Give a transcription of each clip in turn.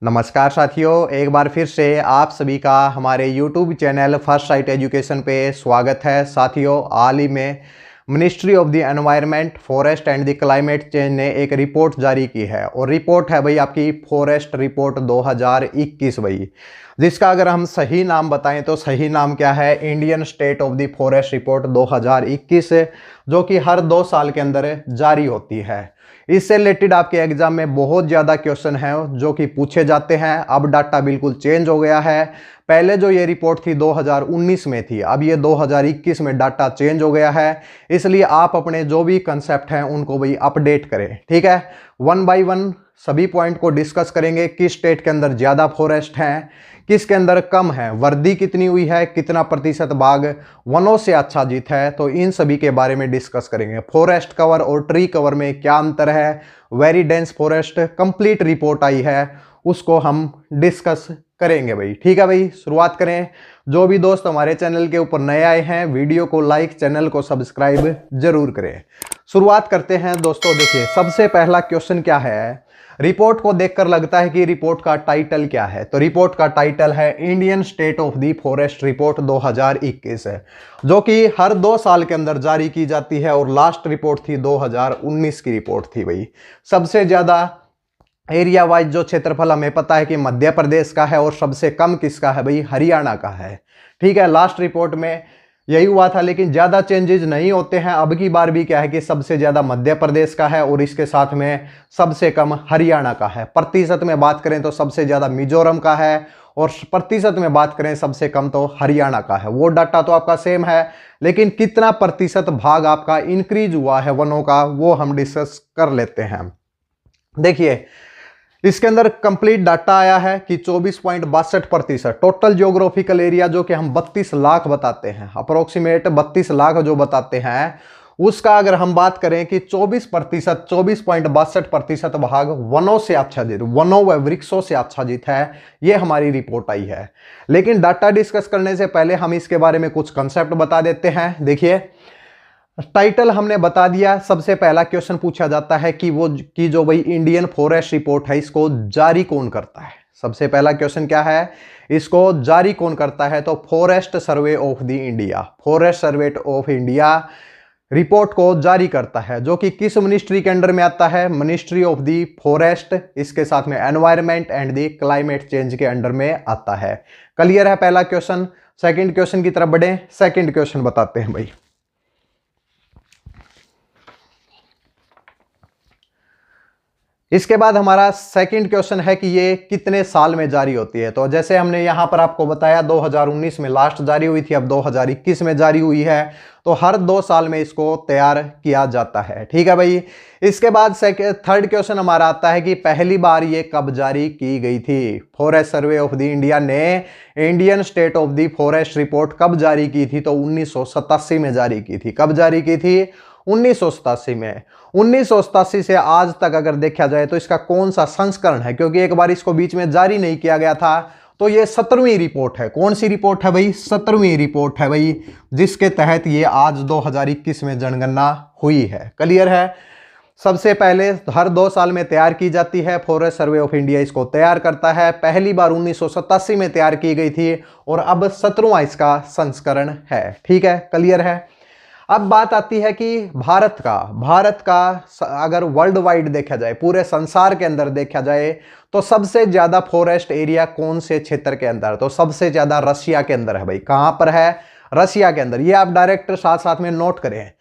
नमस्कार साथियों, एक बार फिर से आप सभी का हमारे YouTube channel first sight education पे स्वागत है। साथियों, हाल ही में ministry of the environment, forest and the climate change ने एक रिपोर्ट जारी की है और रिपोर्ट है भाई आपकी फॉरेस्ट रिपोर्ट 2021 भाई, जिसका अगर हम सही नाम बताएं तो सही नाम क्या है, Indian state of the forest report 2021, जो कि हर 2 साल के अंदर जारी होती है। इससे रिलेटेड आपके एग्जाम में बहुत ज़्यादा क्वेश्चन हैं जो कि पूछे जाते हैं। अब डाटा बिल्कुल चेंज हो गया है। पहले जो ये रिपोर्ट थी 2019 में थी, अब ये 2021 में डाटा चेंज हो गया है। इसलिए आप अपने जो भी कंसेप्ट हैं उनको भी अपडेट करें, ठीक है। 1 बाय 1 सभी पॉइंट को डिस्कस करेंगे। किस स्टेट के अंदर ज़्यादा फॉरेस्ट हैं, किसके अंदर कम है, वर्दी कितनी हुई है, कितना प्रतिशत भाग वनों से आच्छादित है, तो इन सभी के बारे में डिस्कस करेंगे। फॉरेस्ट कवर और ट्री कवर में क्या अंतर है, very dense forest complete report आई है, उसको हम डिस्कस करेंगे भाई, ठीक है भाई। शुरुआत करें। जो भी दोस्त हमारे चैनल के ऊपर नए आए हैं, वीडियो को लाइक, चैनल को सब्सक्राइब जरूर करें। शुरुआत करते हैं दोस्तों। देखिए, सबसे पहला क्वेश्चन क्या है, रिपोर्ट को देखकर लगता है कि रिपोर्ट का टाइटल क्या है, तो रिपोर्ट का टाइटल है Indian state of the forest report 2021 है, जो कि हर 2 साल के अंदर जारी की जाती है और लास्ट रिपोर्ट थी 2019 की रिपोर्ट थी भाई। सबसे ज्यादा एरिया वाइज जो क्षेत्रफल हमें पता है कि मध्य प्रदेश का है और सबसे कम किसका है भाई, हरियाणा का है, ठीक है। लास्ट रिपोर्ट में यही हुआ था, लेकिन ज़्यादा चेंजेस नहीं होते हैं। अब की बार भी क्या है कि सबसे ज़्यादा मध्य प्रदेश का है और इसके साथ में सबसे कम हरियाणा का है। प्रतिशत में बात करें तो सबसे ज़्यादा मिजोरम का है और प्रतिशत में बात करें सबसे कम तो हरियाणा का है। वो डाटा तो आपका सेम है, लेकिन कितना प्रतिशत भाग आपका इंक्रीज हुआ है वनों का, वो हम डिस्कस कर लेते हैं। देखिए, इसके अंदर कंप्लीट डाटा आया है कि 24.62% टोटल ज्योग्राफिकल एरिया, जो कि हम 32 लाख बताते हैं, अप्रोक्सीमेट 32 लाख जो बताते हैं, उसका अगर हम बात करें कि 24.62% भाग वनों से आच्छादित, वनों व वृक्षों से आच्छादित है, ये हमारी रिपोर्ट आई है। लेकिन डाटा डिस्कस करने से पहले हम इसके बारे में कुछ कंसेप्ट बता देते हैं। देखिए, टाइटल हमने बता दिया। सबसे पहला क्वेश्चन पूछा जाता है कि जो भाई इंडियन फॉरेस्ट रिपोर्ट है, इसको जारी कौन करता है। सबसे पहला क्वेश्चन क्या है, इसको जारी कौन करता है, तो forest survey of the India, forest survey of India report को जारी करता है, जो कि किस मिनिस्ट्री के अंडर में आता है, मिनिस्ट्री ऑफ द फॉरेस्ट, इसके साथ में environment and the climate change के अंडर में आता है। क्लियर है पहला क्वेश्चन। सेकंड क्वेश्चन की तरफ बढ़े। सेकंड क्वेश्चन बताते हैं भाई। इसके बाद हमारा सेकंड क्वेश्चन है कि ये कितने साल में जारी होती है। तो जैसे हमने यहां पर आपको बताया 2019 में लास्ट जारी हुई थी, अब 2021 में जारी हुई है, तो हर 2 साल में इसको तैयार किया जाता है, ठीक है भाई। इसके बाद थर्ड क्वेश्चन हमारा आता है कि पहली बार ये कब जारी की गई थी। Forest survey of the India ने Indian state of the forest report कब जारी की थी, तो 1987 में जारी की थी। कब जारी की थी, 1987 में। 1987 से आज तक अगर देखा जाए तो इसका कौन सा संस्करण है, क्योंकि एक बार इसको बीच में जारी नहीं किया गया था, तो ये 17वीं रिपोर्ट है। कौन सी रिपोर्ट है भाई, 17वीं रिपोर्ट है भाई, जिसके तहत ये आज 2021 में जनगणना हुई है। क्लियर है। सबसे पहले हर 2 साल में तैयार की जाती है, फॉरेस्ट सर्वे ऑफ इंडिया इसको तैयार करता है। पहली बार 1987 में तैयार की गई थी और अब 17वां इसका संस्करण है, ठीक है। क्लियर है। अब बात आती है कि भारत का अगर वर्ल्ड वाइड देखा जाए, पूरे संसार के अंदर देखा जाए, तो सबसे ज्यादा फॉरेस्ट एरिया कौन से क्षेत्र के अंदर, तो सबसे ज्यादा रशिया के अंदर है भाई। कहां पर है, रशिया के अंदर। ये आप डायरेक्ट साथ साथ में नोट करें,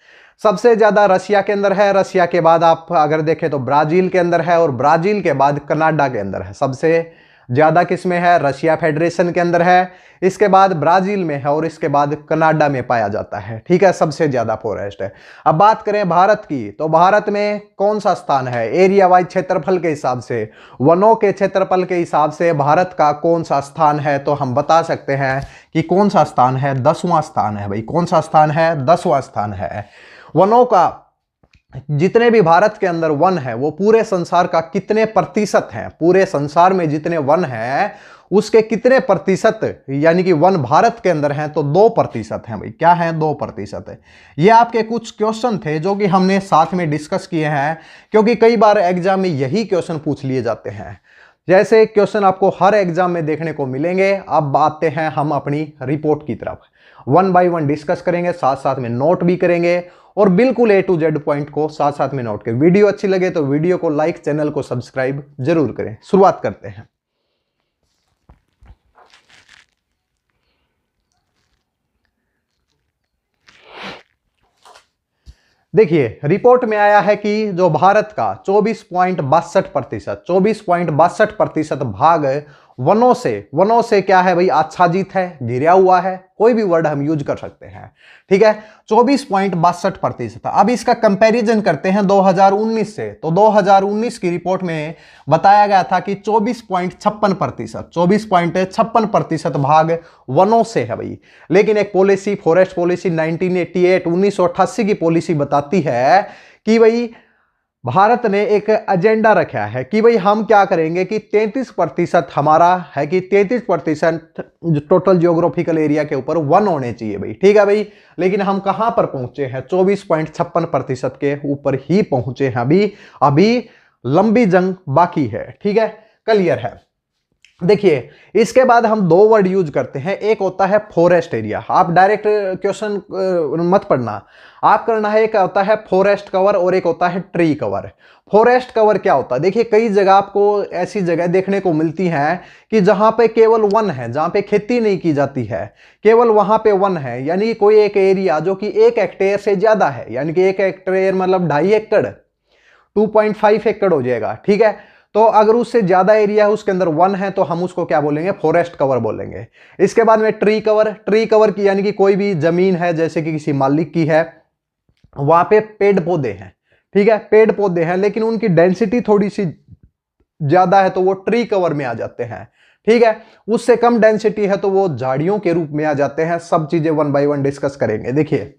सबसे ज्यादा रशिया के अंदर है। रशिया के बाद आप अगर देखें तो ब्राजील के अंदर है और ब्राजील के बाद कनाडा के अंदर है। सबसे ज्यादा किसमें है, रशिया फेडरेशन के अंदर है, इसके बाद ब्राजील में है और इसके बाद कनाडा में पाया जाता है, ठीक है। सबसे ज्यादा फॉरेस्ट है। अब बात करें भारत की, तो भारत में कौन सा स्थान है, एरिया वाइज क्षेत्रफल के हिसाब से, वनों के क्षेत्रफल के हिसाब से भारत का कौन सा स्थान है, तो हम बता सकते हैं कि कौन सा स्थान है, 10वां स्थान है भाई। कौन सा स्थान है, 10वां स्थान है। वनों का जितने भी भारत के अंदर वन है, वो पूरे संसार का कितने प्रतिशत हैं, पूरे संसार में जितने वन हैं उसके कितने प्रतिशत, यानी कि वन भारत के अंदर हैं, तो 2% हैं भाई। क्या है, 2% है। ये आपके कुछ क्वेश्चन थे जो कि हमने साथ में डिस्कस किए हैं, क्योंकि कई बार एग्जाम में यही क्वेश्चन पूछ लिए जाते हैं। जैसे क्वेश्चन आपको हर एग्जाम में देखने को मिलेंगे। अब आते हैं हम अपनी रिपोर्ट की तरफ, वन बाय वन डिस्कस करेंगे, साथ साथ में नोट भी करेंगे और बिल्कुल A to Z पॉइंट को साथ साथ में नोट करें। वीडियो अच्छी लगे तो वीडियो को लाइक, चैनल को सब्सक्राइब जरूर करें। शुरुआत करते हैं। देखिए रिपोर्ट में आया है कि जो भारत का 24.62% भाग वनों से क्या है भाई, आच्छादित है, घिरा हुआ है, कोई भी वर्ड हम यूज कर सकते हैं, ठीक है। 24.62%। अब इसका कंपैरिजन करते हैं 2019 से। तो 2019 की रिपोर्ट में बताया गया था कि 24.56% भाग वनों से है भाई। लेकिन एक पॉलिसी, फॉरेस्ट पॉलिसी 1988 की पॉलिसी बताती है कि भाई भारत ने एक एजेंडा रखा है कि भाई हम क्या करेंगे कि 33% हमारा है कि 33% टोटल जियोग्राफिकल एरिया के ऊपर वन होने चाहिए भाई, ठीक है भाई। लेकिन हम कहां पर पहुंचे हैं, 24.56% के ऊपर ही पहुंचे हैं। अभी लंबी जंग बाकी है, ठीक है, क्लियर है। देखिए इसके बाद हम दो वर्ड यूज करते हैं, एक होता है फॉरेस्ट एरिया। आप डायरेक्ट क्वेश्चन मत पढ़ना, आप करना है, एक होता है फॉरेस्ट कवर और एक होता है ट्री कवर। फॉरेस्ट कवर क्या होता है, देखिए कई जगह आपको ऐसी जगह देखने को मिलती हैं कि जहां पे केवल वन है, जहां पे खेती नहीं की जाती है, केवल वहां पे वन है, यानी कोई एक एरिया जो कि 1 हेक्टेयर से ज्यादा है, यानी कि 1 हेक्टेयर मतलब 2.5 एकड़, 2.5 एकड़ हो जाएगा, ठीक है। तो अगर उससे ज्यादा एरिया है, उसके अंदर वन है, तो हम उसको क्या बोलेंगे, फॉरेस्ट कवर बोलेंगे। इसके बाद में ट्री कवर। ट्री कवर की यानी कि कोई भी जमीन है जैसे कि किसी मालिक की है, वहां पे पेड़ पौधे हैं, ठीक है, पेड़ पौधे हैं, लेकिन उनकी डेंसिटी थोड़ी सी ज्यादा है तो वो ट्री कवर में आ जाते हैं, ठीक है। उससे कम डेंसिटी है तो वो झाड़ियों के रूप में आ जाते हैं। सब चीजें वन बाय वन डिस्कस करेंगे। देखिए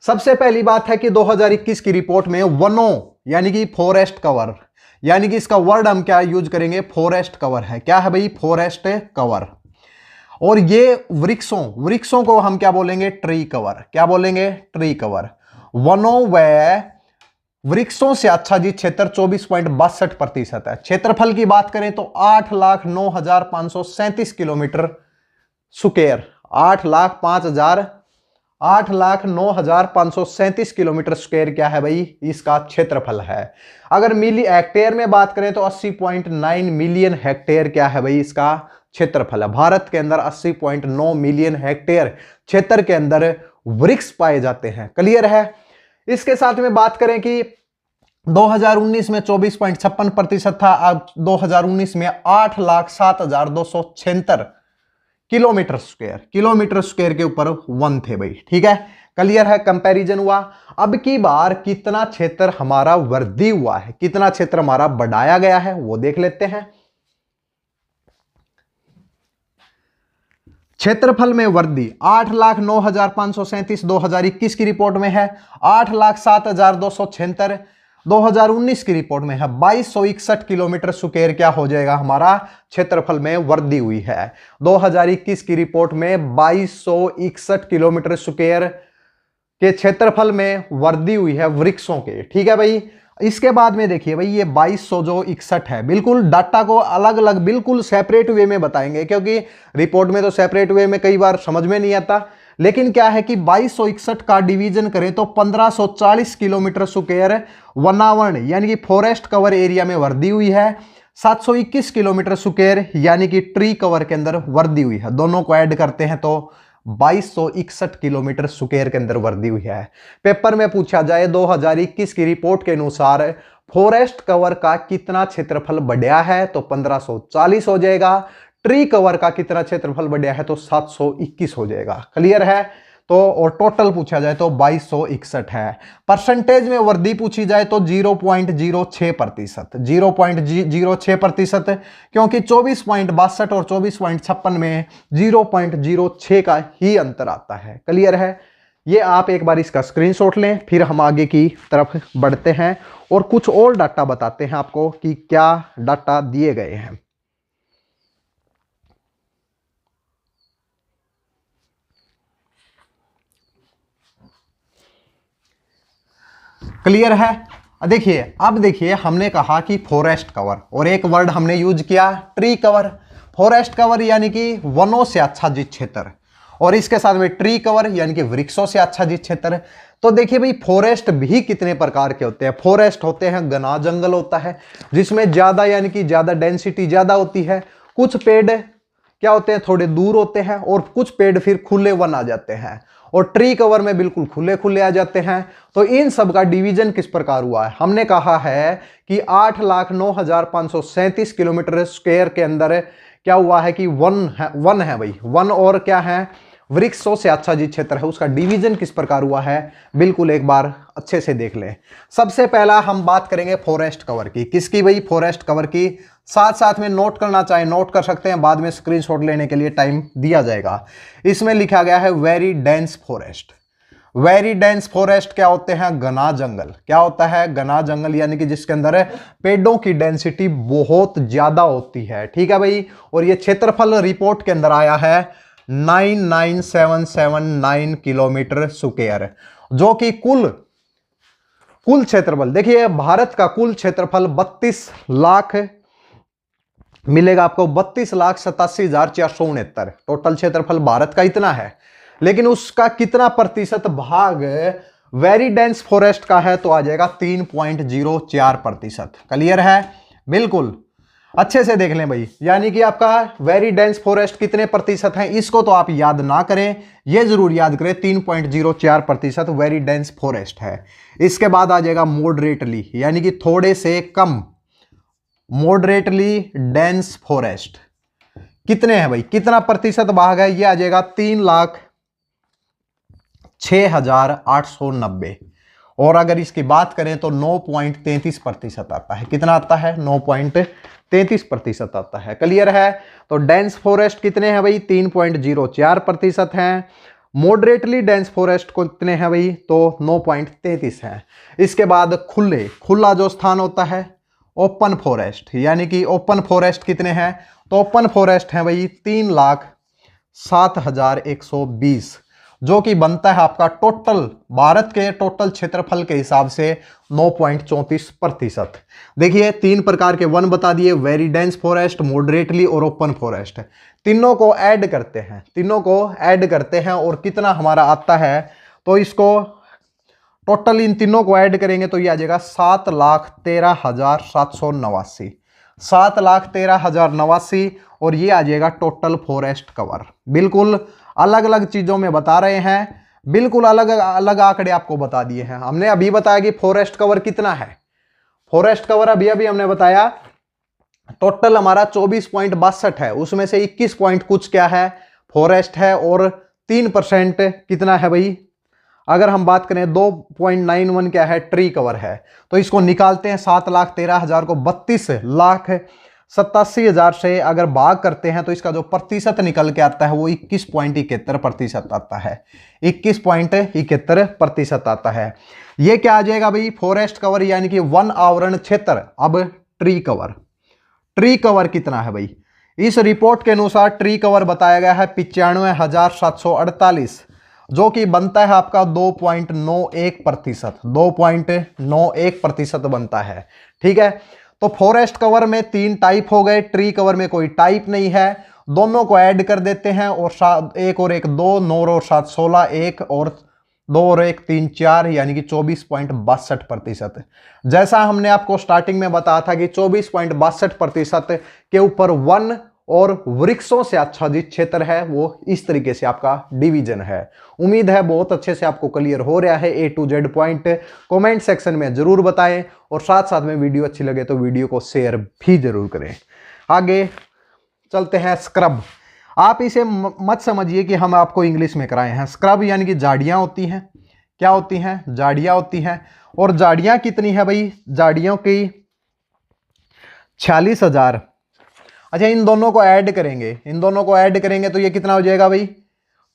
सबसे पहली बात है कि 2021 की रिपोर्ट में वनों यानी कि फॉरेस्ट कवर, यानी कि इसका वर्ड हम क्या यूज करेंगे, फॉरेस्ट कवर है। क्या है भाई, फॉरेस्ट कवर। और ये वृक्षों को हम क्या बोलेंगे, ट्री कवर। क्या बोलेंगे, ट्री कवर। वनों व वृक्षों से आच्छादित क्षेत्र 24.62% है। क्षेत्रफल की बात करें तो 8,09,537 किलोमीटर स्क्वायर, 8,09,537 किलोमीटर स्क्वायर क्या है भाई, इसका क्षेत्रफल है। अगर मिली हेक्टेयर में बात करें तो 80.9 मिलियन हेक्टेयर क्या है भाई, इसका क्षेत्रफल है। भारत के अंदर 80.9 मिलियन हेक्टेयर क्षेत्र के अंदर वृक्ष पाए जाते हैं, क्लियर है। इसके साथ में बात करें कि 2019 में 24.56% था, अब 2019 में 8,07,276 किलोमीटर स्क्वायर के ऊपर वन थे भाई, ठीक है, क्लियर है। कंपैरिजन हुआ। अब की बार कितना क्षेत्र हमारा वृद्धि हुआ है, कितना क्षेत्र हमारा बढ़ाया गया है, वो देख लेते हैं। क्षेत्रफल में वृद्धि 8,09,537 2021 की रिपोर्ट में है, 8,07,276 2019 की रिपोर्ट में है। 2261 किलोमीटर स्क्वायर क्या हो जाएगा, हमारा क्षेत्रफल में वृद्धि हुई है। 2021 की रिपोर्ट में 2261 किलोमीटर स्क्वायर के क्षेत्रफल में वृद्धि हुई है वृक्षों के, ठीक है भाई। इसके बाद में देखिए भाई ये 2200 जो 61 है, बिल्कुल डाटा को अलग अलग बिल्कुल सेपरेट वे में बताएंगे, क्योंकि रिपोर्ट में तो सेपरेट वे में कई बार समझ में नहीं आता। लेकिन क्या है कि 2261 का डिवीजन करें तो 1540 किलोमीटर स्क्वायर वनावरण यानी कि फॉरेस्ट कवर एरिया में वृद्धि हुई है। 721 किलोमीटर स्क्वायर यानी कि ट्री कवर के अंदर वृद्धि हुई है। दोनों को ऐड करते हैं तो 2261 किलोमीटर स्क्वायर के अंदर वृद्धि हुई है। पेपर में पूछा जाए 2021 की रिपोर्ट के अनुसार फॉरेस्ट कवर का कितना क्षेत्रफल बढ़ा है तो 1540 हो जाएगा। ट्री कवर का कितना क्षेत्रफल बढ़ा है तो 721 हो जाएगा, क्लियर है। तो और टोटल पूछा जाए तो 2261 है। परसेंटेज में वृद्धि पूछी जाए तो 0.06%, 0.06%, क्योंकि 24.62 और 24.56 में 0.06 का ही अंतर आता है, क्लियर है। ये आप एक बार इसका स्क्रीनशॉट लें, फिर हम आगे की तरफ बढ़ते हैं और कुछ और डाटा बताते हैं आपको कि क्या डाटा दिए गए हैं। क्लियर है। देखिए, अब देखिए हमने कहा कि फॉरेस्ट कवर, और एक वर्ड हमने यूज किया ट्री कवर। फॉरेस्ट कवर यानी कि वनों से आच्छादित क्षेत्र, और इसके साथ में ट्री कवर यानी कि वृक्षों से आच्छादित क्षेत्र। तो देखिए भाई, फॉरेस्ट भी कितने प्रकार के होते हैं। फॉरेस्ट होते हैं घना जंगल होता है जिसमें ज्यादा यानी कि ज्यादा डेंसिटी ज्यादा होती है। कुछ पेड़ क्या होते हैं, थोड़े दूर होते हैं, और कुछ पेड़ फिर खुले वन आ जाते हैं, और ट्री कवर में बिल्कुल खुले खुले आ जाते हैं। तो इन सब का डिवीजन किस प्रकार हुआ है, हमने कहा है कि 8,09,537 किलोमीटर स्क्वायर के अंदर क्या हुआ है कि वन है भाई, वन और क्या है, वृक्षों से आच्छादित क्षेत्र है। उसका डिवीजन किस प्रकार हुआ है, बिल्कुल एक बार अच्छे से देख लें। सबसे पहला हम बात करेंगे फॉरेस्ट कवर की। किसकी भाई, फॉरेस्ट कवर की। साथ साथ में नोट करना चाहे नोट कर सकते हैं, बाद में स्क्रीनशॉट लेने के लिए टाइम दिया जाएगा। इसमें लिखा गया है very dense forest. Very dense forest क्या होते हैं, घना जंगल। क्या होता है, घना जंगल, यानी कि जिसके अंदर पेड़ों की डेंसिटी बहुत ज्यादा होती है। ठीक है भाई, और ये क्षेत्रफल रिपोर्ट के अंदर आया है 99779 किलोमीटर स्क्वायर, जो कि कुल क्षेत्रफल, देखिए भारत का कुल क्षेत्रफल 32 लाख मिलेगा आपको, 32,87,469 टोटल क्षेत्रफल भारत का इतना है। लेकिन उसका कितना प्रतिशत भाग वेरी डेंस फॉरेस्ट का है, तो आ जाएगा 3.04%। क्लियर है, बिल्कुल अच्छे से देख लें भाई। यानी कि आपका वेरी डेंस फॉरेस्ट कितने प्रतिशत है, इसको तो आप याद ना करें, यह जरूर याद करें 3.04% वेरी डेंस फॉरेस्ट है। इसके बाद आ जाएगा मॉडरेटली, यानी कि थोड़े से कम, मॉडरेटली डेंस फॉरेस्ट कितने हैं भाई, कितना प्रतिशत भाग है, यह आ जाएगा 3,06,890। और अगर इसकी बात करें तो 9.33% आता है। कितना आता है, 9.33% आता है। क्लियर है, तो डेंस फॉरेस्ट कितने हैं भाई, 3.04% हैं। मॉडरेटली डेंस फॉरेस्ट कितने हैं भाई, तो 9.33 है। इसके बाद खुला जो स्थान होता है, ओपन फॉरेस्ट, यानी कि ओपन फॉरेस्ट कितने हैं, तो ओपन फॉरेस्ट हैं भाई 3,07,120, जो कि बनता है आपका टोटल भारत के टोटल क्षेत्रफल के हिसाब से 9.34%। देखिए, तीन प्रकार के वन बता दिए, वेरी डेंस फॉरेस्ट, मॉडरेटली और ओपन फॉरेस्ट। तीनों को ऐड करते हैं, और कितना हमारा आता है, तो इसको टोटल इन तीनों को ऐड करेंगे तो ये आ जाएगा 7,13,789, 7,13,089, और ये आ जाएगा टोटल फॉरेस्ट कवर। बिल्कुल अलग अलग चीजों में बता रहे हैं, बिल्कुल अलग अलग आंकड़े आपको बता दिए हैं। हमने अभी बताया कि फॉरेस्ट कवर कितना है, फॉरेस्ट कवर अभी हमने बताया टोटल हमारा 24.62 है, उसमें से 21 पॉइंट कुछ क्या है, फॉरेस्ट है, और 3% कितना है भाई, अगर हम बात करें 2.91 क्या है, ट्री कवर है। तो इसको निकालते हैं, 7,13,000 को 32,87,000 से अगर भाग करते हैं तो इसका जो प्रतिशत निकल के आता है वो 21.71% आता है, 21.71% आता है। ये क्या आ जाएगा भाई, फॉरेस्ट कवर यानी कि वन आवरण क्षेत्र। अब ट्री कवर कितना है भाई, इस रिपोर्ट के अनुसार ट्री कवर बताया गया है 95,748, जो कि बनता है आपका 2.91%, 2.91% बनता है। ठीक है, तो फॉरेस्ट कवर में 3 टाइप हो गए, ट्री कवर में कोई टाइप नहीं है। दोनों को ऐड कर देते हैं, और 1 और 1 2, 9 और 7 16, 1 और 2 और 1 3 4, यानी कि 24.62%। जैसा हमने आपको स्टार्टिंग में बताया था कि 24.62% के ऊपर वन और वृक्षों से आच्छादित क्षेत्र है, वो इस तरीके से आपका डिवीजन है। उम्मीद है बहुत अच्छे से आपको क्लियर हो रहा है A to Z point. Comment section में जरूर बताएं, और साथ साथ में वीडियो अच्छी लगे तो वीडियो को शेयर भी जरूर करें। आगे चलते हैं, स्क्रब। आप इसे मत समझिए कि हम आपको इंग्लिश में कराए हैं। स्क्रब यानी कि झाड़ियाँ होती हैं, क्या होती हैं, झाड़ियाँ होती हैं। और झाड़ियाँ कितनी है भाई, झाड़ियों की 46,000। अच्छा, इन दोनों को ऐड करेंगे तो ये कितना हो जाएगा भाई,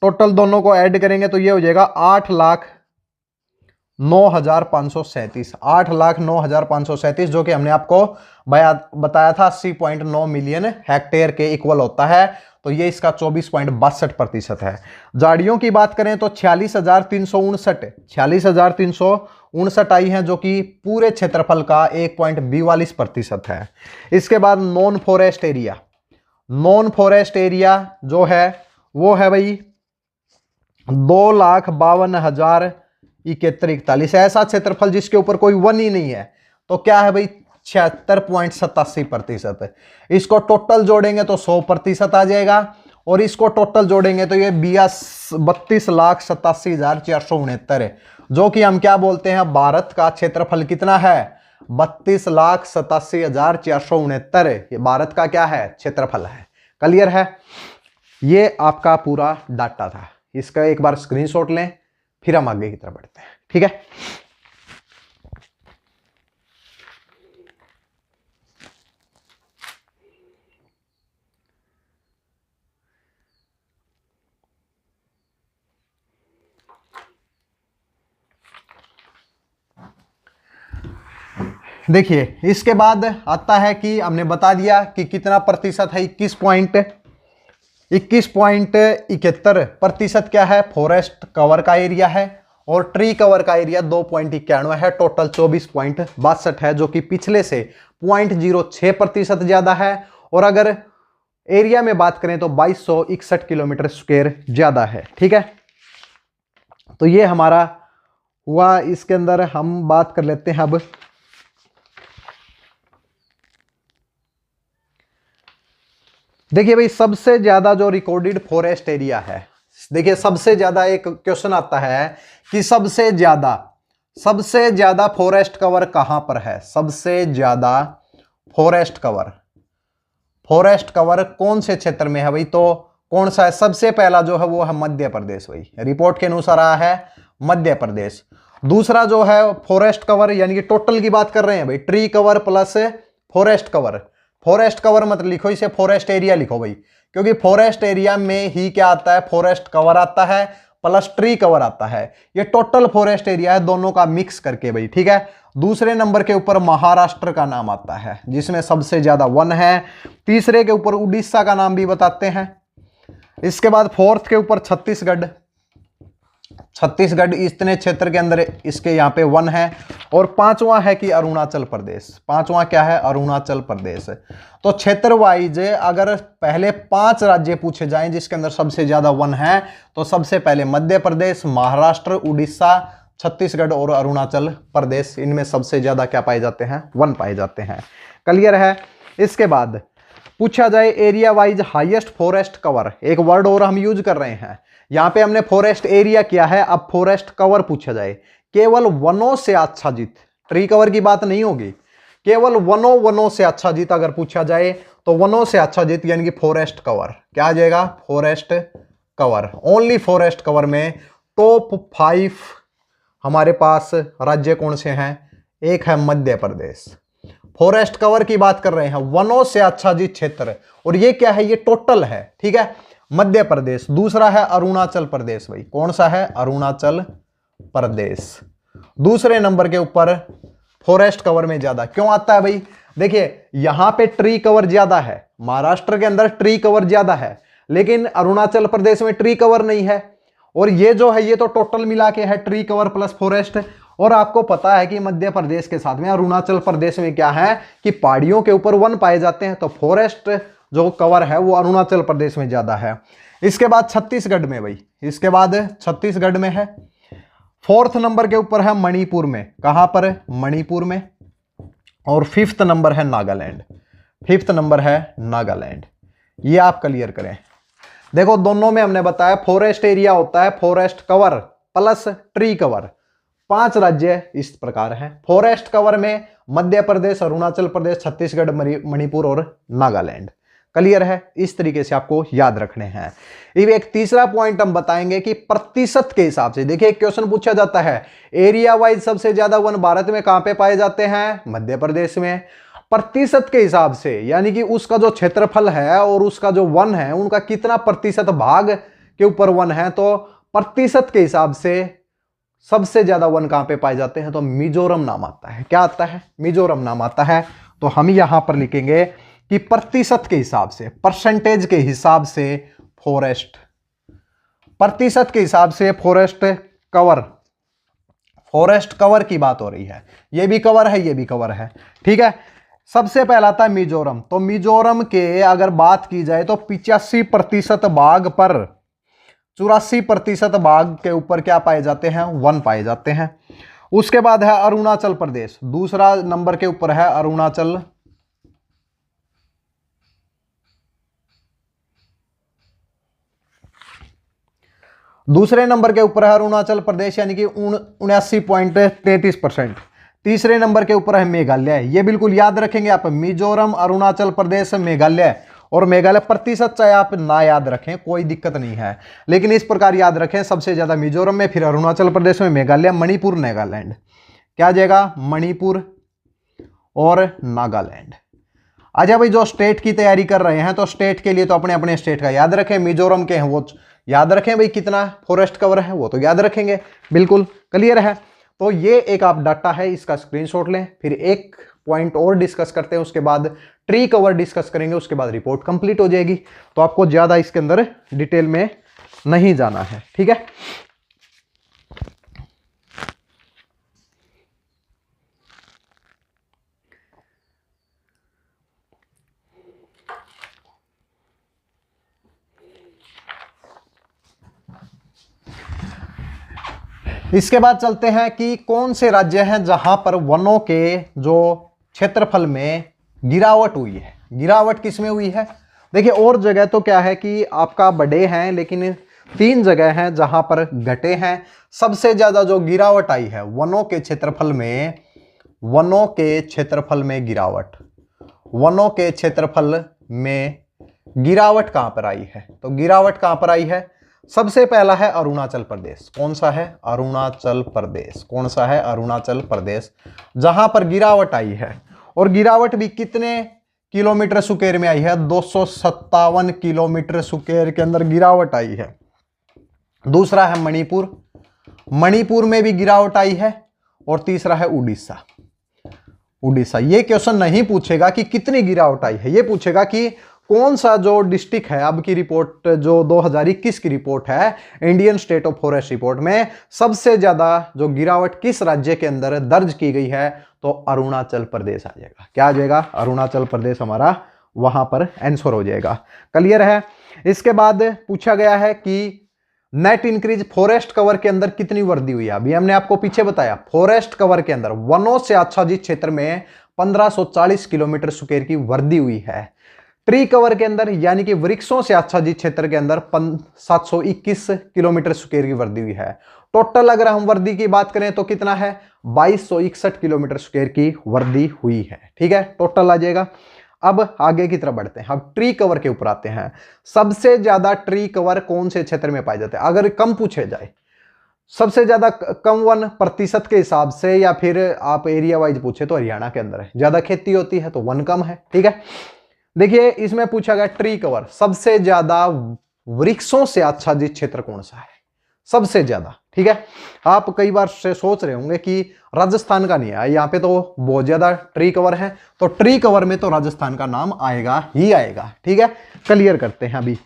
टोटल दोनों को ऐड करेंगे तो ये हो जाएगा 8,09,537, 8,09,537, जो कि हमने आपको बताया था 80.9 मिलियन हेक्टेयर के इक्वल होता है। तो ये इसका 24.62% है। झाड़ियों की बात करें तो 46,359, 59 आई हैं, जो कि पूरे क्षेत्रफल का 1.42% है। इसके बाद non forest area, non forest area जो है वो है भाई 2,52,71 ऐसा क्षेत्रफल जिसके ऊपर कोई वन ही नहीं है, तो क्या है भाई 76.87%। इसको टोटल जोड़ेंगे तो 100% आ जाएगा, और इसको टोटल जोड़ेंगे तो ये 32,87,469 है, जो कि हम क्या बोलते हैं, भारत का क्षेत्रफल कितना है, 32,87,469 ये भारत का क्या है, क्षेत्रफल है। क्लियर है, ये आपका पूरा डाटा था। इसका एक बार स्क्रीनशॉट लें, फिर हम आगे की तरफ बढ़ते हैं। ठीक है, देखिए इसके बाद आता है कि हमने बता दिया कि कितना प्रतिशत है, 21.71% क्या है, फॉरेस्ट कवर का एरिया है, और ट्री कवर का एरिया 2.91 है, टोटल 24.62 है, जो कि पिछले से 0.06% ज्यादा है। और अगर एरिया में बात करें तो 2261 किलोमीटर स्क्वायर ज्यादा है। ठीक है, तो ये हमारा हुआ। इसके अंदर हम बात कर लेते हैं अब देखिए भाई, सबसे ज्यादा जो रिकॉर्डेड फॉरेस्ट एरिया है, देखिए सबसे ज्यादा एक क्वेश्चन आता है कि सबसे ज्यादा फॉरेस्ट कवर कहां पर है, सबसे ज्यादा फॉरेस्ट कवर कौन से क्षेत्र में है भाई, तो कौन सा है, सबसे पहला जो है वो है मध्य प्रदेश भाई, रिपोर्ट के अनुसार आया है मध्य प्रदेश। दूसरा जो है फॉरेस्ट कवर, यानी कि टोटल की बात कर रहे हैं भाई, tree cover plus forest cover. Forest cover मत लिखो, इसे फॉरेस्ट एरिया लिखो भाई, क्योंकि फॉरेस्ट एरिया में ही क्या आता है, फॉरेस्ट कवर आता है प्लस ट्री कवर आता है। ये टोटल फॉरेस्ट एरिया है, दोनों का मिक्स करके भाई। ठीक है, दूसरे नंबर के ऊपर महाराष्ट्र का नाम आता है, जिसमें सबसे ज्यादा वन है। तीसरे के ऊपर उड़ीसा का नाम भी बताते हैं। इसके बाद फोर्थ के ऊपर छत्तीसगढ़ इतने क्षेत्र के अंदर इसके यहाँ पे वन है। और पांचवा है कि अरुणाचल प्रदेश, पांचवा क्या है, अरुणाचल प्रदेश। तो क्षेत्र वाइज अगर पहले 5 राज्य पूछे जाएं जिसके अंदर सबसे ज्यादा वन है, तो सबसे पहले मध्य प्रदेश, महाराष्ट्र, उड़ीसा, छत्तीसगढ़ और अरुणाचल प्रदेश, इनमें सबसे ज्यादा क्या पाए जाते हैं, वन पाए जाते हैं। क्लियर है। इसके बाद पूछा जाए area wise highest forest cover, एक वर्ड और हम यूज कर रहे हैं। यहां पे हमने फॉरेस्ट एरिया किया है, अब फॉरेस्ट कवर पूछा जाए, केवल वनों से आच्छादित, ट्री कवर की बात नहीं होगी, केवल वनों से आच्छादित अगर पूछा जाए तो वनों से आच्छादित यानी कि फॉरेस्ट कवर क्या आ जाएगा, forest cover. Only forest cover में टॉप 5 हमारे पास राज्य कौन से हैं, एक है मध्य प्रदेश। फॉरेस्ट कवर की बात कर रहे हैं, वनों से आच्छादित क्षेत्र, और ये क्या है, ये टोटल है। ठीक है, मध्य प्रदेश। दूसरा है अरुणाचल प्रदेश भाई, कौन सा है, अरुणाचल प्रदेश। दूसरे नंबर के ऊपर फॉरेस्ट कवर में ज्यादा क्यों आता है भाई, देखिए यहां पे ट्री कवर ज्यादा है, महाराष्ट्र के अंदर ट्री कवर ज्यादा है, लेकिन अरुणाचल प्रदेश में ट्री कवर नहीं है। और ये जो है ये तो टोटल मिला के है ट्री कवर प्लस फॉरेस्ट। और आपको पता है कि मध्य प्रदेश के साथ में अरुणाचल प्रदेश में क्या है कि पहाड़ियों के ऊपर वन पाए जाते हैं, तो फॉरेस्ट जो कवर है वो अरुणाचल प्रदेश में ज्यादा है। इसके बाद छत्तीसगढ़ में भाई, इसके बाद छत्तीसगढ़ में है। 4th नंबर के ऊपर है मणिपुर में, कहां पर, मणिपुर में। और 5th नंबर है नागालैंड, 5th नंबर है नागालैंड। ये आप क्लियर करें। देखो दोनों में हमने बताया फॉरेस्ट एरिया होता है forest cover plus tree cover. 5 राज्य इस प्रकार हैं फॉरेस्ट कवर में, मध्य प्रदेश, अरुणाचल प्रदेश, छत्तीसगढ़, मणिपुर और नागालैंड। क्लियर है, इस तरीके से आपको याद रखने हैं। एक तीसरा पॉइंट हम बताएंगे कि प्रतिशत के हिसाब से, देखिए एक क्वेश्चन पूछा जाता है एरिया वाइज सबसे ज्यादा वन भारत में कहां पे पाए जाते हैं, मध्य प्रदेश में। प्रतिशत के हिसाब से यानी कि उसका जो क्षेत्रफल है और उसका जो वन है उनका कितना प्रतिशत भाग के ऊपर वन है, तो प्रतिशत के हिसाब से सबसे ज्यादा वन कहां पे पाए जाते हैं, तो मिजोरम नाम आता है। क्या आता है, मिजोरम नाम आता है। तो हम यहां पर लिखेंगे कि प्रतिशत के हिसाब से, परसेंटेज के हिसाब से फॉरेस्ट, प्रतिशत के हिसाब से फॉरेस्ट कवर, फॉरेस्ट कवर की बात हो रही है, ये भी कवर है, ये भी कवर है, ठीक है। सबसे पहला आता है मिजोरम। तो मिजोरम के अगर बात की जाए तो 85% बाघ पर 84% बाघ के ऊपर क्या पाए जाते हैं, वन पाए जाते हैं। उसके बाद है अरुणाचल प्रदेश, दूसरा नंबर के ऊपर है अरुणाचल दूसरे नंबर के ऊपर है अरुणाचल प्रदेश, यानी कि 79.33%। तीसरे नंबर के ऊपर है मेघालय। ये बिल्कुल याद रखेंगे आप, मिजोरम, अरुणाचल प्रदेश, मेघालय। और मेघालय प्रतिशत चाहे आप ना याद रखें कोई दिक्कत नहीं है, लेकिन इस प्रकार याद रखें, सबसे ज्यादा मिजोरम में, फिर अरुणाचल प्रदेश में, मेघालय, मणिपुर, नागालैंड। क्या आ जाएगा, मणिपुर और नागालैंड। अच्छा भाई, जो स्टेट की तैयारी कर रहे हैं तो स्टेट के लिए तो अपने अपने स्टेट का याद रखें। मिजोरम के हैं वो याद रखें भाई, कितना फॉरेस्ट कवर है वो तो याद रखेंगे, बिल्कुल क्लियर है। तो ये एक आप डाटा है, इसका स्क्रीनशॉट लें। फिर एक पॉइंट और डिस्कस करते हैं, उसके बाद ट्री कवर डिस्कस करेंगे, उसके बाद रिपोर्ट कंप्लीट हो जाएगी। तो आपको ज्यादा इसके अंदर डिटेल में नहीं जाना है, ठीक है। इसके बाद चलते हैं कि कौन से राज्य हैं जहां पर वनों के जो क्षेत्रफल में गिरावट हुई है। गिरावट किस में हुई है, देखिए और जगह तो क्या है कि आपका बढ़े हैं, लेकिन 3 जगह हैं जहां पर घटे हैं। सबसे ज्यादा जो गिरावट आई है वनों के क्षेत्रफल में, वनों के क्षेत्रफल में गिरावट, वनों के क्षेत्रफल में गिरावट कहां पर आई है, तो गिरावट कहां पर आई है, सबसे पहला है अरुणाचल प्रदेश। कौन सा है, अरुणाचल प्रदेश। कौन सा है, अरुणाचल प्रदेश, जहां पर गिरावट आई है। और गिरावट भी कितने किलोमीटर स्क्वायर में आई है, 257 किलोमीटर स्क्वायर के अंदर गिरावट आई है। दूसरा है मणिपुर, मणिपुर में भी गिरावट आई है। और तीसरा है उड़ीसा, उड़ीसा। ये क्वेश्चन नहीं पूछेगा कि कितनी गिरावट आई है, ये पूछेगा कि कौन सा जो डिस्ट्रिक्ट है, अब की रिपोर्ट जो 2021 की रिपोर्ट है Indian state of forest report में, सबसे ज्यादा जो गिरावट किस राज्य के अंदर दर्ज की गई है, तो अरुणाचल प्रदेश आ जाएगा। क्या आ जाएगा, अरुणाचल प्रदेश हमारा वहां पर आंसर हो जाएगा, क्लियर है। इसके बाद पूछा गया है कि नेट इंक्रीज फॉरेस्ट कवर के अंदर कितनी वृद्धि हुई है। अभी हमने आपको पीछे बताया, फॉरेस्ट कवर के अंदर वनों से आच्छादित क्षेत्र में 1540 किलोमीटर स्क्वायर की वृद्धि हुई है। ट्री कवर के अंदर यानी कि वृक्षों से आच्छादित क्षेत्र के अंदर 721 किलोमीटर स्क्वायर की वृद्धि हुई है। टोटल अगर हम वृद्धि की बात करें तो कितना है, 2261 किलोमीटर स्क्वायर की वृद्धि हुई है, ठीक है, टोटल आ जाएगा। अब आगे की तरफ बढ़ते हैं, अब ट्री कवर के ऊपर आते हैं। सबसे ज्यादा ट्री कवर कौन से क्षेत्र में पाए जाते हैं, अगर कम पूछे जाए, सबसे ज्यादा कम वन प्रतिशत के हिसाब से, या फिर आप एरिया वाइज पूछे तो हरियाणा के अंदर है, ज्यादा खेती होती है तो वन कम है, ठीक है। देखिए इसमें पूछा गया ट्री कवर, सबसे ज्यादा वृक्षों से आच्छादित क्षेत्र कौन सा है, सबसे ज्यादा, ठीक है। आप कई बार से सोच रहे होंगे कि राजस्थान का नहीं है, यहाँ पे तो बहुत ज्यादा ट्री कवर है, तो ट्री कवर में तो राजस्थान का नाम आएगा ही आएगा, ठीक है। क्लियर करते हैं अभी।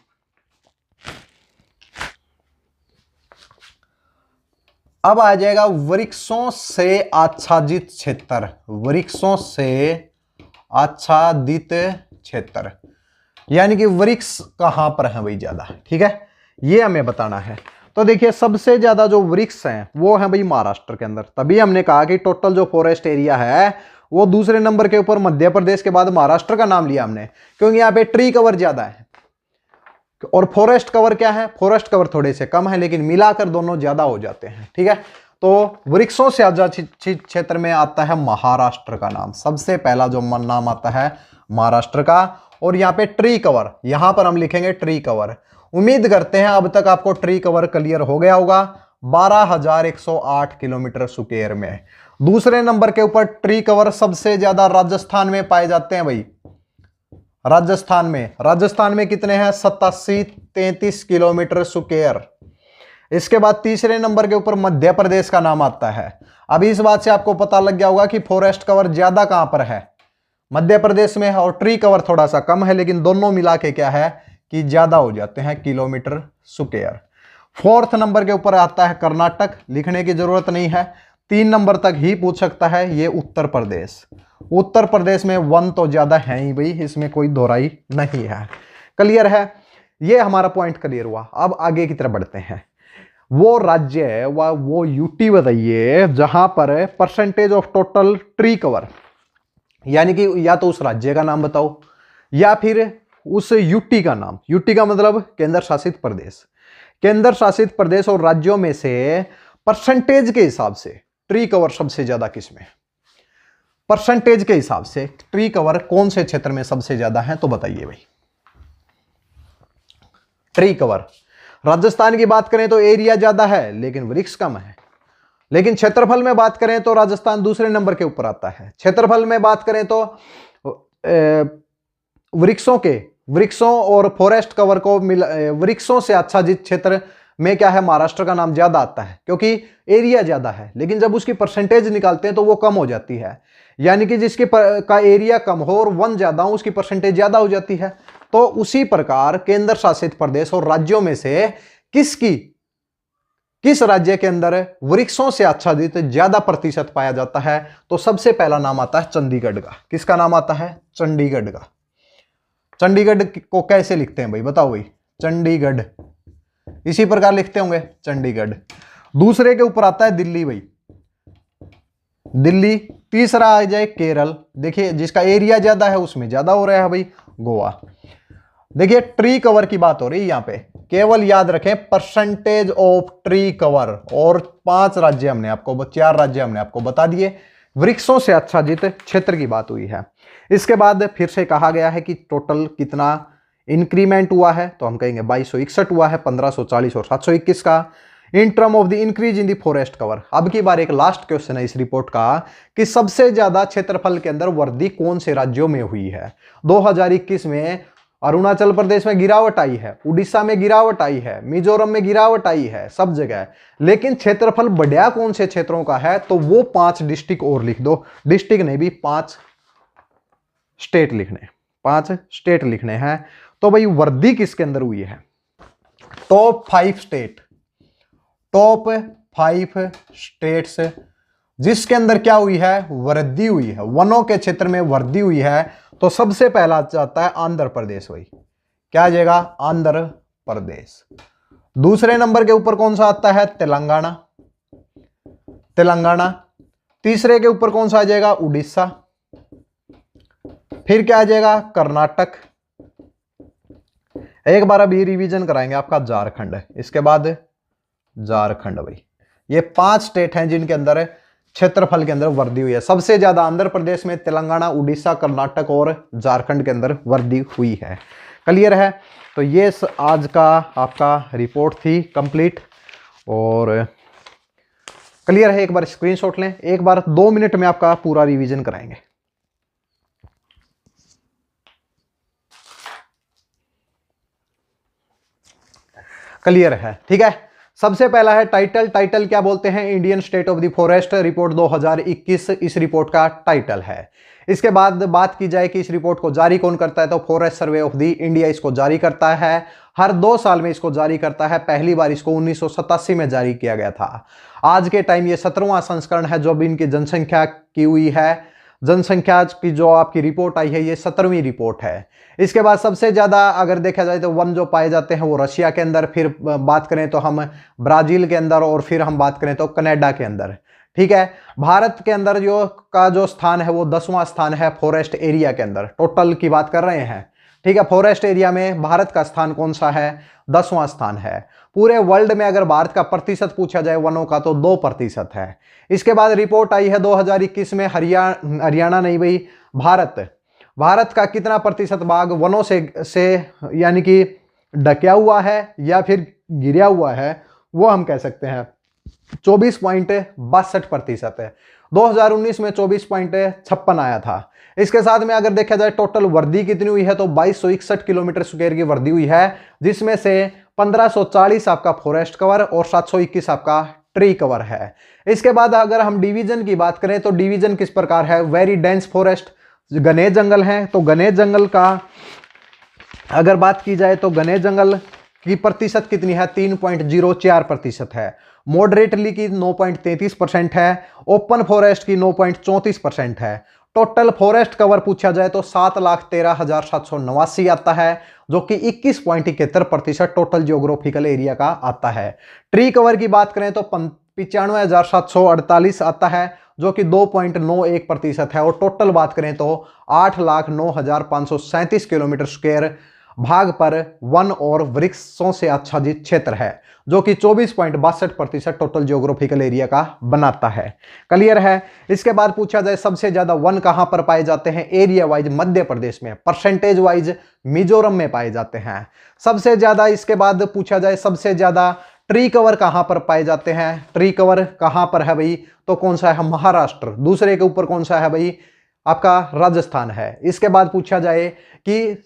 अब आ जाएगा वृक्षों से आच्छादित क्षेत्र, वृक्षों से आच्छादित क्षेत्र, यानी कि वृक्ष कहां पर है भाई ज्यादा, ठीक है, ये हमें बताना है। तो देखिए सबसे ज्यादा जो वृक्ष हैं वो है भाई महाराष्ट्र के अंदर। तभी हमने कहा कि टोटल जो फॉरेस्ट एरिया है वो दूसरे नंबर के ऊपर मध्य प्रदेश के बाद महाराष्ट्र का नाम लिया हमने, क्योंकि यहाँ पे ट्री कवर ज्यादा है और फॉरेस्ट कवर क्या है, फॉरेस्ट कवर थोड़े से कम है, लेकिन मिलाकर दोनों ज्यादा हो जाते हैं, ठीक है। तो वृक्षों से आच्छादित क्षेत्र में आता है महाराष्ट्र का नाम, सबसे पहला जो नाम आता है महाराष्ट्र का। और यहाँ पे ट्री कवर, यहां पर हम लिखेंगे ट्री कवर। उम्मीद करते हैं अब तक आपको ट्री कवर क्लियर हो गया होगा। 12,108 किलोमीटर स्क्वायर में। दूसरे नंबर के ऊपर ट्री कवर सबसे ज्यादा राजस्थान में पाए जाते हैं भाई, राजस्थान में कितने हैं, 8733 किलोमीटर स्क्वायर। इसके बाद तीसरे नंबर के ऊपर मध्य प्रदेश का नाम आता है। अभी इस बात से आपको पता लग गया होगा कि फॉरेस्ट कवर ज्यादा कहां पर है, मध्य प्रदेश में है, और ट्री कवर थोड़ा सा कम है, लेकिन दोनों मिला के क्या है कि ज्यादा हो जाते हैं किलोमीटर स्क्वायर। 4th नंबर के ऊपर आता है कर्नाटक, लिखने की जरूरत नहीं है। 3 नंबर तक ही पूछ सकता है, ये उत्तर प्रदेश। उत्तर प्रदेश में वन तो ज्यादा है ही भाई, इसमें कोई दोहराई नहीं है। क्लियर है, ये हमारा पॉइंट क्लियर हुआ। अब आगे की तरफ बढ़ते हैं। वो राज्य है वो यूटी बताइए जहां पर percentage of total tree cover, यानी कि या तो उस राज्य का नाम बताओ या फिर उस यूटी का नाम। यूटी का मतलब केंद्र शासित प्रदेश। केंद्र शासित प्रदेश और राज्यों में से परसेंटेज के हिसाब से ट्री कवर सबसे ज्यादा किसमें, परसेंटेज के हिसाब से ट्री कवर कौन से क्षेत्र में सबसे ज्यादा है, तो बताइए भाई। ट्री कवर राजस्थान की बात करें तो एरिया ज्यादा है लेकिन वृक्ष कम है। लेकिन क्षेत्रफल में बात करें तो राजस्थान दूसरे नंबर के ऊपर आता है। क्षेत्रफल में बात करें तो वृक्षों और फॉरेस्ट कवर को वृक्षों से आच्छादित क्षेत्र में क्या है, महाराष्ट्र का नाम ज्यादा आता है क्योंकि एरिया ज्यादा है। लेकिन जब उसकी परसेंटेज निकालते हैं तो वो कम हो जाती है, यानी कि जिसके का एरिया कम हो और वन ज्यादा हो उसकी परसेंटेज ज्यादा हो जाती है। तो उसी प्रकार केंद्र शासित प्रदेश और राज्यों में से किस राज्य के अंदर वृक्षों से आच्छादित ज्यादा प्रतिशत पाया जाता है, तो सबसे पहला नाम आता है चंडीगढ़ का। किसका नाम आता है, चंडीगढ़ का। चंडीगढ़ को कैसे लिखते हैं भाई, बताओ भाई। चंडीगढ़ इसी प्रकार लिखते होंगे, चंडीगढ़। दूसरे के ऊपर आता है दिल्ली भाई, दिल्ली। तीसरा आ जाए केरल, देखिए जिसका एरिया ज्यादा है उसमें ज्यादा हो रहा है भाई, गोवा। देखिए ट्री कवर की बात हो रही है यहां पे, केवल याद रखें परसेंटेज ऑफ ट्री कवर। और 4 राज्य हमने आपको बता दिए। वृक्षों से आच्छादित क्षेत्र की बात हुई है। इसके बाद फिर से कहा गया है कि टोटल कितना इंक्रीमेंट हुआ है, तो हम कहेंगे 2261 हुआ है, 1540 और 721 का। In term of the increase in the forest cover. अब की बार एक लास्ट क्वेश्चन है इस रिपोर्ट का कि सबसे ज्यादा क्षेत्रफल के अंदर वृद्धि कौन से राज्यों में हुई है। 2021 में अरुणाचल प्रदेश में गिरावट आई है, उड़ीसा में गिरावट आई है, मिजोरम में गिरावट आई है, सब जगह। लेकिन क्षेत्रफल बढ़िया कौन से क्षेत्रों का है, तो वो 5 डिस्ट्रिक्ट और लिख दो। डिस्ट्रिक्ट नहीं भी 5 स्टेट लिखने, 5 स्टेट लिखने हैं। तो भाई वृद्धि किसके अंदर हुई है, टॉप 5 स्टेट्स जिसके अंदर क्या हुई है, वृद्धि हुई है, वनों के क्षेत्र में वृद्धि हुई है। तो सबसे पहला आता है आंध्र प्रदेश भाई। क्या आ जाएगा, आंध्र प्रदेश। दूसरे नंबर के ऊपर कौन सा आता है, तेलंगाना। तीसरे के ऊपर कौन सा आ जाएगा, उड़ीसा। फिर क्या आ जाएगा, कर्नाटक। एक बार अभी रिवीजन कराएंगे आपका, झारखंड। इसके बाद झारखंड भाई। ये 5 स्टेट हैं जिनके अंदर क्षेत्रफल के अंदर वृद्धि हुई है। सबसे ज्यादा आंध्र प्रदेश में, तेलंगाना, उड़ीसा, कर्नाटक और झारखंड के अंदर वृद्धि हुई है। क्लियर है। तो ये आज का आपका रिपोर्ट थी कंप्लीट और क्लियर है। एक बार स्क्रीनशॉट लें, एक बार 2 मिनट में आपका पूरा रिवीजन कराएंगे। क्लियर है, ठीक है। सबसे पहला है टाइटल क्या बोलते हैं, Indian state of the forest report 2021 इस रिपोर्ट का टाइटल है। इसके बाद बात की जाए कि इस रिपोर्ट को जारी कौन करता है, तो forest survey of the India इसको जारी करता है। हर 2 साल में इसको जारी करता है। पहली बार इसको 1987 में जारी किया गया था। आज के टाइम ये 17वां संस्करण है। जो भी इनकी जनसंख्या की हुई है, जनसंख्या की जो आपकी रिपोर्ट आई है, ये 17वीं रिपोर्ट है। इसके बाद सबसे ज्यादा अगर देखा जाए तो वन जो पाए जाते हैं वो रशिया के अंदर, फिर बात करें तो हम ब्राजील के अंदर, और फिर हम बात करें तो कनाडा के अंदर। ठीक है। भारत के अंदर जो स्थान है वो 10वां स्थान है फॉरेस्ट एरिया के अंदर। टोटल की बात कर रहे हैं, ठीक है। फॉरेस्ट एरिया में भारत का स्थान कौन सा है, 10वां स्थान है। पूरे वर्ल्ड में अगर भारत का प्रतिशत पूछा जाए वनों का तो 2% है। इसके बाद रिपोर्ट आई है 2021 में, हरियाणा नहीं भाई, भारत का कितना प्रतिशत भाग वनों से यानी कि ढका हुआ है या फिर गिरा हुआ है, वो हम कह सकते हैं 24.62% है। 2019 में 24.56 आया था। इसके साथ में अगर देखा जाए टोटल वृद्धि कितनी हुई है, तो 2261 किलोमीटर स्क्वायर की वृद्धि हुई है, जिसमें से 1540 आपका फॉरेस्ट कवर और 721 आपका ट्री कवर है। इसके बाद अगर हम डिवीजन की बात करें तो डिवीजन किस प्रकार है, वेरी डेंस फॉरेस्ट, घने जंगल हैं। तो घने जंगल का अगर बात की जाए तो घने जंगल की प्रतिशत कितनी है, 3.04% है। मॉडरेटली की 9.33% है, ओपन फॉरेस्ट की 9.34% है। टोटल फॉरेस्ट कवर पूछा जाए तो 7,13,789 आता है, जो कि 21.71% टोटल जियोग्राफिकल एरिया का आता है। ट्री कवर की बात करें तो 95,748 आता है, जो कि 2.91% है। और टोटल बात करें तो 8,09,537 किलोमीटर स्क्वायर भाग पर वन और वृक्षों से आच्छादित क्षेत्र है, जो कि 24.62% टोटल जियोग्राफिकल एरिया का बनाता है। क्लियर है। इसके बाद पूछा जाए सबसे ज्यादा वन कहां पर पाए जाते हैं, एरिया वाइज मध्य प्रदेश में, परसेंटेज वाइज मिजोरम में पाए जाते हैं सबसे ज्यादा। इसके बाद पूछा जाए सबसे ज्यादा ट्री कवर कहां पर पाए जाते हैं, ट्री कवर कहां पर है भाई, तो कौन सा है, महाराष्ट्र। दूसरे के ऊपर कौन सा है भाई, आपका राजस्थान है। इसके बाद पूछा जाए कि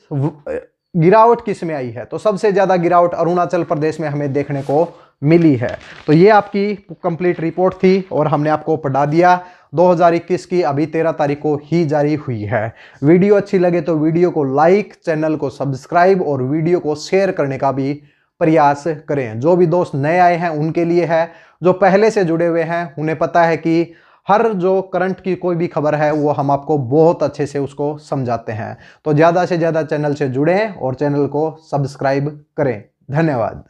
गिरावट किस में आई है, तो सबसे ज्यादा गिरावट अरुणाचल प्रदेश में हमें देखने को मिली है। तो ये आपकी कंप्लीट रिपोर्ट थी और हमने आपको पढ़ा दिया। 2021 की अभी 13 तारीख को ही जारी हुई है। वीडियो अच्छी लगे तो वीडियो को लाइक, चैनल को सब्सक्राइब और वीडियो को शेयर करने का भी प्रयास करें। जो भी दोस्त नए आए हैं उनके लिए है, जो पहले से जुड़े हुए हैं उन्हें पता है कि हर जो करंट की कोई भी खबर है वो हम आपको बहुत अच्छे से उसको समझाते हैं। तो ज़्यादा से ज़्यादा चैनल से जुड़ें और चैनल को सब्सक्राइब करें। धन्यवाद।